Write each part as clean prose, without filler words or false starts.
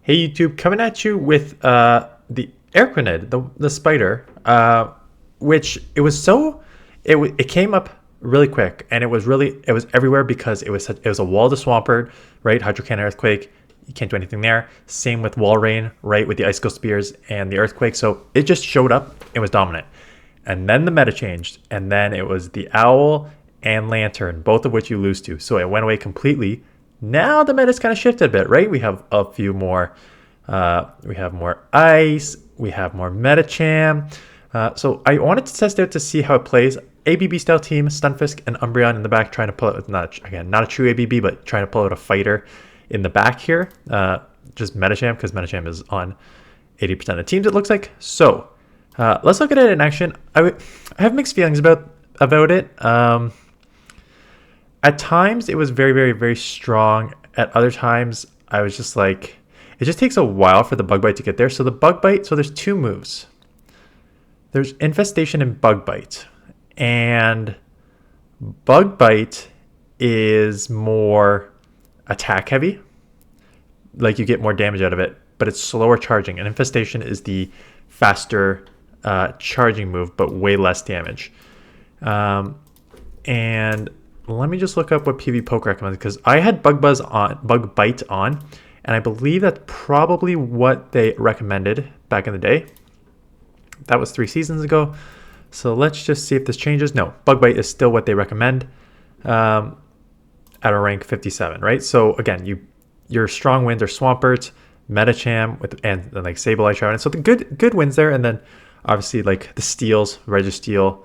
Hey YouTube, coming at you with the ARAQUANID, the spider, which it came up really quick, and it was everywhere because it was a wall to Swampert, right? Hydrocan earthquake, you can't do anything there. Same with walrein, right, with the icicle spears and the earthquake. So it just showed up and was dominant, and then the meta changed, and then it was the owl and lantern, both of which you lose to. So it went away completely. Now the meta's kind of shifted a bit, right? We have a few more. We have more ice. We have more Medicham. So I wanted to test out to see how it plays. ABB style team, Stunfisk and Umbreon in the back, trying to pull out, not a true ABB, but trying to pull out a fighter in the back here. Just Medicham, because Medicham is on 80% of the teams, it looks like. So let's look at it in action. I have mixed feelings about it. At times, it was very, very, very strong. At other times, I was just like, it just takes a while for the bug bite to get there. So the bug bite, so there's two moves. There's infestation and bug bite. And bug bite is more attack heavy. Like you get more damage out of it, but it's slower charging. And infestation is the faster charging move, but way less damage. And let me just look up what PVpoke recommends, because I had bug bite on, and I believe that's probably what they recommended back in the day. That was 3 seasons ago. So let's just see if this changes. No, bug bite is still what they recommend at a rank 57, right? So again, your strong wins are Swampert, Medicham, and like Sableye, Trevenant. So the good wins there, and then obviously like the steals, Registeel,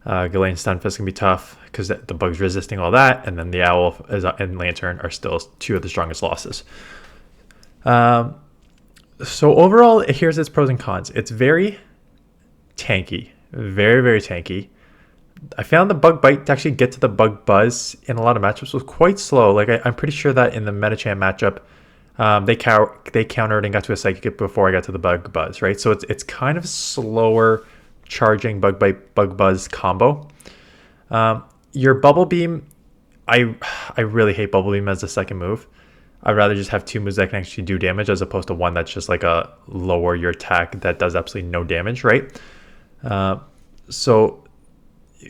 Galarian Stunfisk can be tough because the bug's resisting all that, and then the owl and lantern are still 2 of the strongest losses. So overall, here's its pros and cons. It's very tanky, very, very tanky. I found the bug bite to actually get to the bug buzz in a lot of matchups was quite slow. Like I'm pretty sure that in the Medicham matchup, they countered and got to a psychic before I got to the bug buzz, right? So it's kind of slower charging bug bite bug buzz combo. Your bubble beam, I really hate bubble beam as a second move. I'd rather just have 2 moves that can actually do damage as opposed to one that's just like a lower your attack that does absolutely no damage, right? So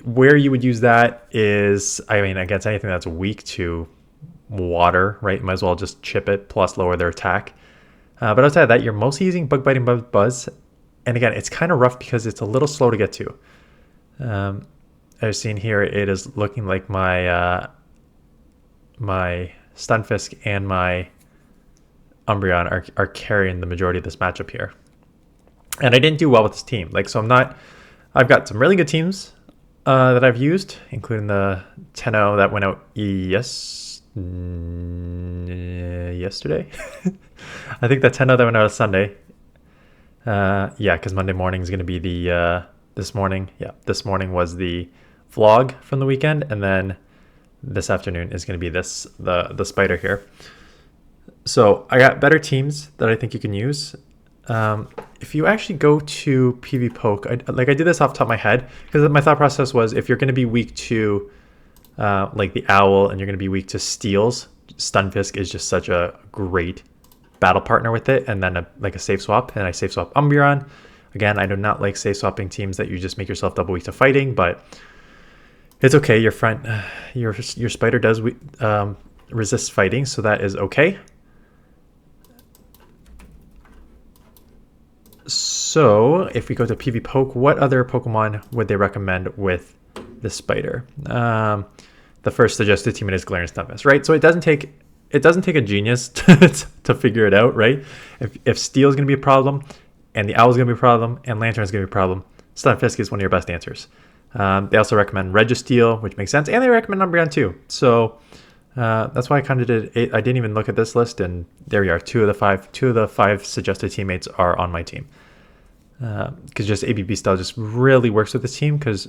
where you would use that is, I mean, against anything that's weak to water, right? You might as well just chip it plus lower their attack. But outside of that, you're mostly using bug biting buzz. And again, it's kind of rough because it's a little slow to get to. I've seen here, it is looking like my my Stunfisk and my Umbreon are carrying the majority of this matchup here. And I didn't do well with this team. Like, so I've got some really good teams that I've used, including the 10-0 that went out yesterday. I think the 10-0 that went out on Sunday. Yeah, because Monday morning is going to be the this morning. Yeah, this morning was the vlog from the weekend, and then this afternoon is going to be the spider here. So I got better teams that I think you can use. If you actually go to PVpoke, I did this off the top of my head because my thought process was if you're going to be weak to like the owl and you're going to be weak to steals, Stunfisk is just such a great battle partner with it, and then like a safe swap, and I safe swap Umbreon. Again, I do not like safe swapping teams that you just make yourself double weak to fighting, but it's okay. Your spider does resist fighting, so that is okay. So if we go to PVpoke, what other Pokemon would they recommend with the spider? The first suggested teammate is Galarian Stunfisk, right? So it doesn't take a genius to figure it out, right? If Steel is going to be a problem, and the Owl is going to be a problem, and Lantern is going to be a problem, Stunfisk is one of your best answers. They also recommend Registeel, which makes sense, and they recommend Umbreon too. So that's why I kind of did it. I didn't even look at this list, and there we are. 2 of the 5 suggested teammates are on my team. Because just ABB style just really works with this team, because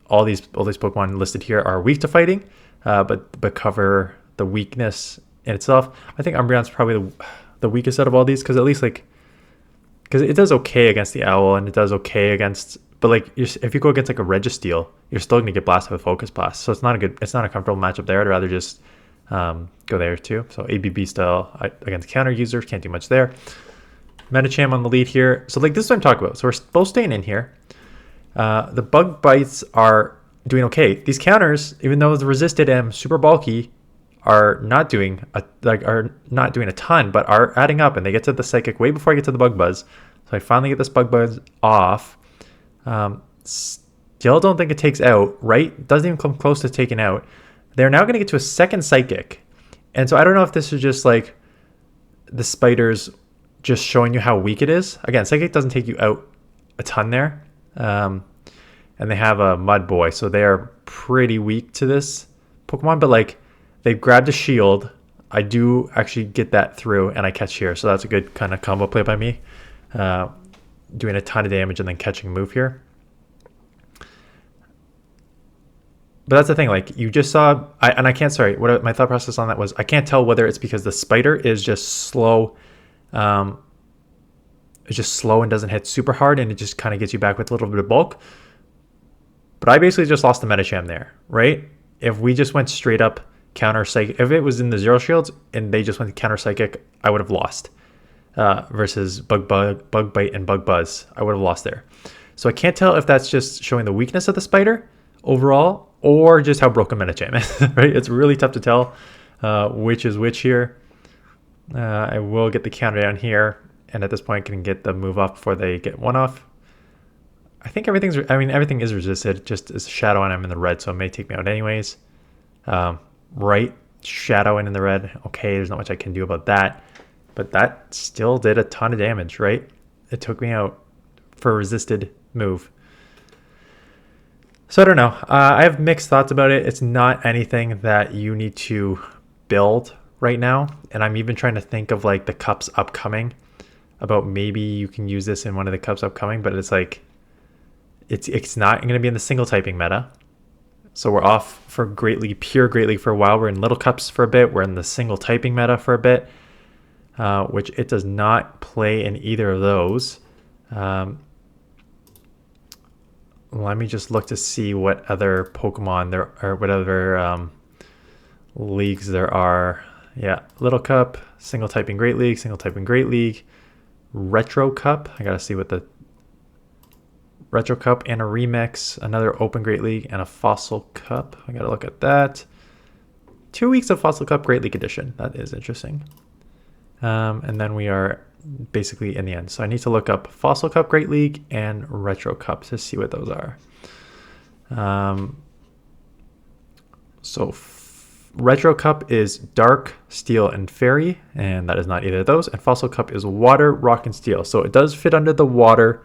all these Pokemon listed here are weak to fighting, but cover the weakness in itself. I think Umbreon's probably the weakest out of all these, because at least because it does okay against the Owl, and it does okay against, but like if you go against like a Registeel, you're still going to get blasted with Focus Blast. So it's not a comfortable matchup there. I'd rather just go there too. So ABB style against counter users, can't do much there. Medicham on the lead here. So like this is what I'm talking about. So we're both staying in here. The bug bites are doing okay. These counters, even though the resisted and super bulky, are not doing a ton, but are adding up, and they get to the psychic way before I get to the bug buzz. So I finally get this bug buzz off. Still don't think it takes out, right? Doesn't even come close to taking out. They're now going to get to a second psychic. And so I don't know if this is just like the spiders just showing you how weak it is. Again, psychic doesn't take you out a ton there. And they have a mud boy, so they are pretty weak to this Pokemon, but like they've grabbed a shield. I do actually get that through and I catch here. So that's a good kind of combo play by me. Doing a ton of damage and then catching a move here. But that's the thing, like you just saw, what my thought process on that was, I can't tell whether it's because the spider is just slow. It's just slow and doesn't hit super hard and it just kind of gets you back with a little bit of bulk. But I basically just lost the Medicham there, right? If we just went straight up counter psychic, if it was in the zero shields and they just went to counter psychic, I would have lost. Versus bug bite and bug buzz, I would have lost there. So I can't tell if that's just showing the weakness of the spider overall or just how broken Medicham is, right? It's really tough to tell which is which here. I will get the counter down here, and at this point can get the move off before they get one off. I think everything is resisted, just as shadow and I'm in the red, so it may take me out anyways. Right, shadow and in the red. Okay, there's not much I can do about that, but that still did a ton of damage, right? It took me out for a resisted move. So I don't know. I have mixed thoughts about it. It's not anything that you need to build right now. And I'm even trying to think of like the cups upcoming, about maybe you can use this in one of the cups upcoming, but it's like, it's not going to be in the single typing meta. So we're off for pure Great League for a while. We're in little cups for a bit. We're in the single typing meta for a bit, which it does not play in either of those. Let me just look to see what other Pokemon there are, what other leagues there are. Yeah, Little Cup, Single Typing Great League, Single Typing Great League, Retro Cup. I gotta see what the Retro Cup and a Remix, another Open Great League, and a Fossil Cup. I gotta look at that. 2 weeks of Fossil Cup Great League Edition. That is interesting. And then we are basically in the end. So I need to look up Fossil Cup Great League and Retro Cup to see what those are. Retro Cup is Dark, Steel, and Fairy, and that is not either of those. And Fossil Cup is Water, Rock, and Steel. So it does fit under the water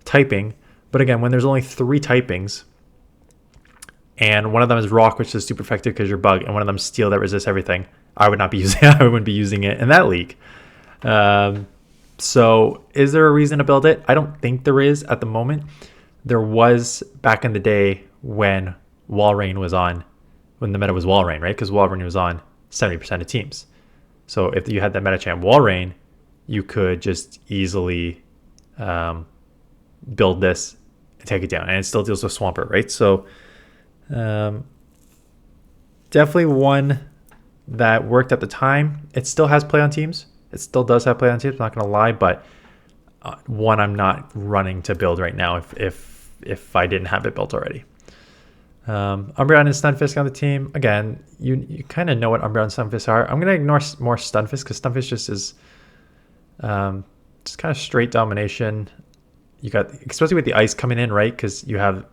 typing, but again, when there's only 3 typings, and one of them is Rock, which is super effective because you're Bug, and one of them is Steel that resists everything, I wouldn't be using it in that league. So is there a reason to build it? I don't think there is at the moment. There was back in the day when walrein was on, when the meta was walrein, right? Because walrein was on 70% of teams. So if you had that Medicham walrein, you could just easily build this and take it down, and it still deals with Swampert, right? So definitely one that worked at the time. It still has play on teams. It still does have play on teams, I'm not gonna lie, but one I'm not running to build right now if I didn't have it built already. Umbreon and Stunfisk on the team. Again, you kind of know what Umbreon and Stunfisk are. I'm gonna ignore more Stunfisk because Stunfisk just is just kind of straight domination. You got, especially with the ice coming in, right? Because you have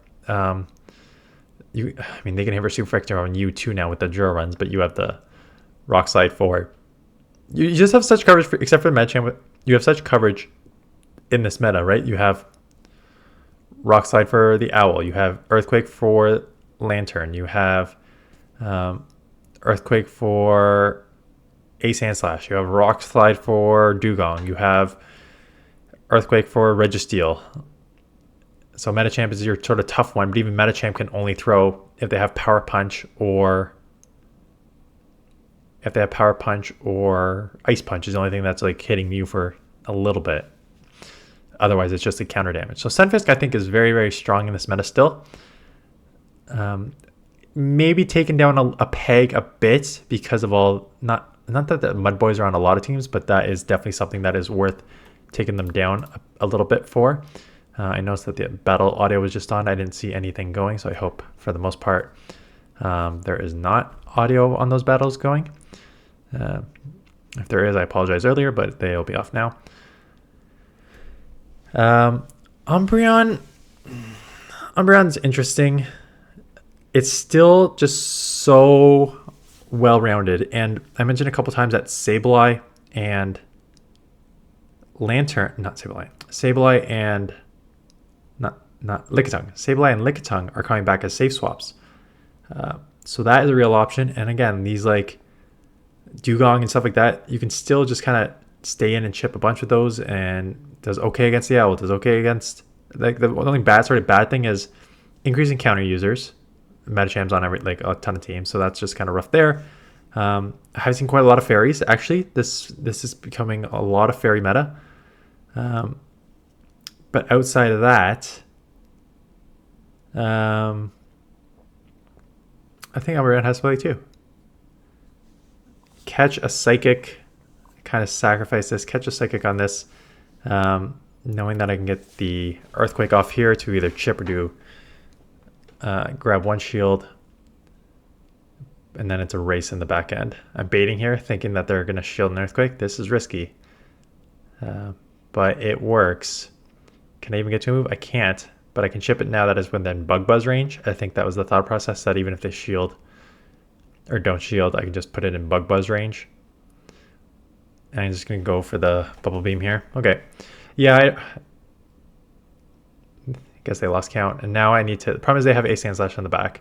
they can have a super effective on you too now with the Jura runs, but you have the Rock Slide for. You just have such coverage, except for the Medicham. You have such coverage in this meta, right? You have Rock Slide for the Owl. You have Earthquake for Lantern. You have Earthquake for a Sandslash. You have Rock Slide for Dugong. You have Earthquake for Registeel. So Medicham is your sort of tough one, but even Medicham can only throw if they have Power Punch or Ice Punch is the only thing that's like hitting you for a little bit. Otherwise, it's just a counter damage. So Stunfisk, I think, is very, very strong in this meta still. maybe taken down a peg a bit because of all, not that the Mud Boys are on a lot of teams, but that is definitely something that is worth taking them down a little bit for. I noticed that the battle audio was just on. I didn't see anything going, so I hope for the most part there is not audio on those battles going. If there is, I apologize earlier, but they'll be off now. Umbreon's interesting. It's still just so well-rounded, and I mentioned a couple times that Sableye and Sableye and Lickitung. Sableye and Lickitung are coming back as safe swaps. So that is a real option. And again, these like Dugong and stuff like that, you can still just kind of stay in and chip a bunch of those, and does okay against the owl, does okay against, like, the only bad thing is increasing counter users. Medicham's on like a ton of teams, so that's just kind of rough there. I have seen quite a lot of fairies actually. This is becoming a lot of fairy meta. But outside of that, I think Umbreon has to play too. Catch a psychic, kind of sacrifice this, catch a psychic on this, knowing that I can get the earthquake off here to either chip or do grab one shield, and then it's a race in the back end. I'm baiting here, thinking that they're going to shield an earthquake. This is risky, but it works. Can I even get to a move? I can't, but I can chip it now that is within Bug Buzz range. I think that was the thought process, that even if they shield or don't shield, I can just put it in Bug Buzz range. And I'm just going to go for the Bubble Beam here. Okay. Yeah, I guess they lost count. And now I need to... The problem is they have a sandslash on the back.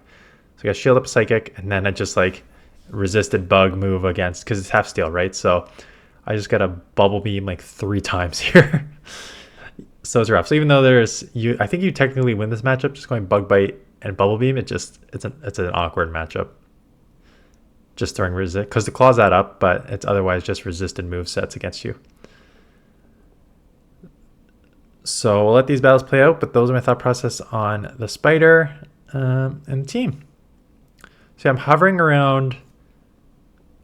So I got shield up Psychic, and then I just like resisted bug move against, because it's half steel, right? So I just got a Bubble Beam like 3 times here. So it's rough. So even though I think you technically win this matchup just going Bug Bite and Bubble Beam. It's an awkward matchup. Just throwing resist, because the claws add up, but it's otherwise just resisted move sets against you. So we'll let these battles play out, but those are my thought process on the spider and the team. So I'm hovering around.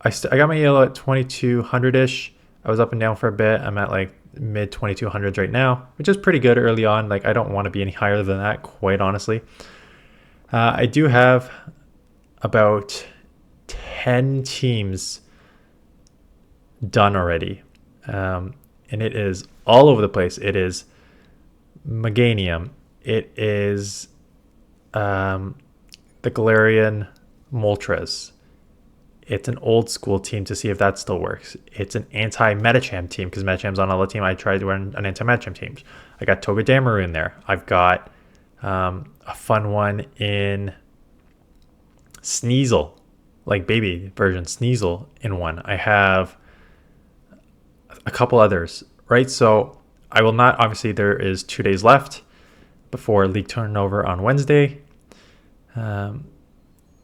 I got my yellow at 2200-ish. I was up and down for a bit. I'm at like mid 2200s right now, which is pretty good early on. Like, I don't want to be any higher than that, quite honestly. I do have about 10 teams done already, and it is all over the place. It is Meganium, it is the Galarian Moltres, it's an old school team to see if that still works, it's an anti-Medicham team because Medicham's on all the team. I tried to run an anti-Medicham team. I got Togedemaru in there. I've got a fun one in Sneasel, like baby version Sneasel in one. I have a couple others, right? So I will not, obviously there is 2 days left before league turnover on Wednesday.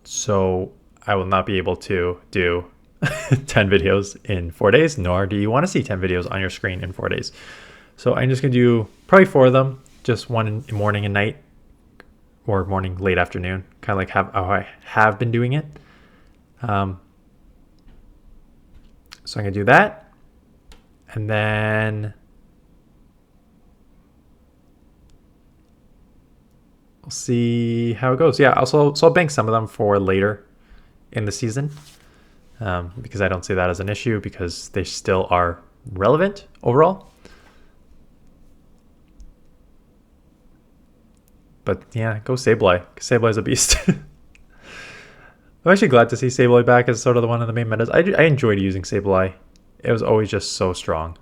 So I will not be able to do 10 videos in 4 days, nor do you want to see 10 videos on your screen in 4 days. So I'm just going to do probably 4 of them, just one in morning and night, or morning, late afternoon, kind of like how I have been doing it. So I'm going to do that. And then we'll see how it goes. Yeah, so I'll bank some of them for later in the season, because I don't see that as an issue, because they still are relevant overall. But yeah, go Sableye. Sableye's a beast. I'm actually glad to see Sableye back as sort of the one of the main metas. I enjoyed using Sableye. It was always just so strong.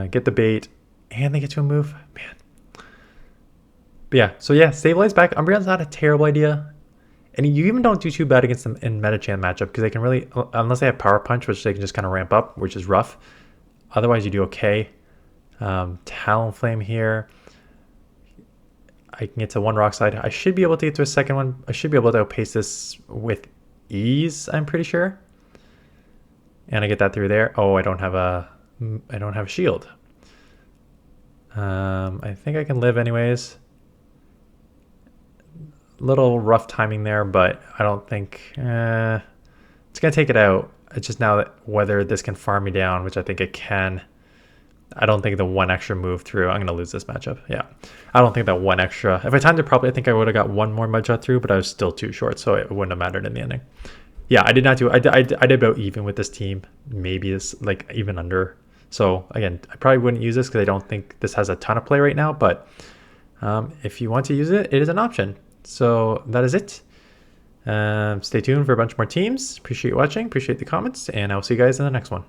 Get the bait, and they get to a move. Man. But yeah, so yeah, Sableye's back. Umbreon's not a terrible idea. And you even don't do too bad against them in Medicham matchup, because they can really, unless they have Power Punch, which they can just kind of ramp up, which is rough. Otherwise, you do okay. Talonflame here. I can get to 1 rock slide. I should be able to get to a second one. I should be able to outpace this with ease, I'm pretty sure. And I get that through there. Oh, I don't have a shield. I think I can live anyways. little rough timing there, but I don't think it's gonna take it out. It's just now that whether this can farm me down, which I think it can. I don't think the one extra move through. I'm gonna lose this matchup. Yeah, I don't think that one extra. If I timed it properly, I think I would have got one more Mudshot through, but I was still too short, so it wouldn't have mattered in the ending. Yeah, I did not do. I did about even with this team. Maybe it's like even under. So again, I probably wouldn't use this because I don't think this has a ton of play right now. But if you want to use it, it is an option. So that is it. Stay tuned for a bunch more teams. Appreciate you watching. Appreciate the comments, and I'll see you guys in the next one.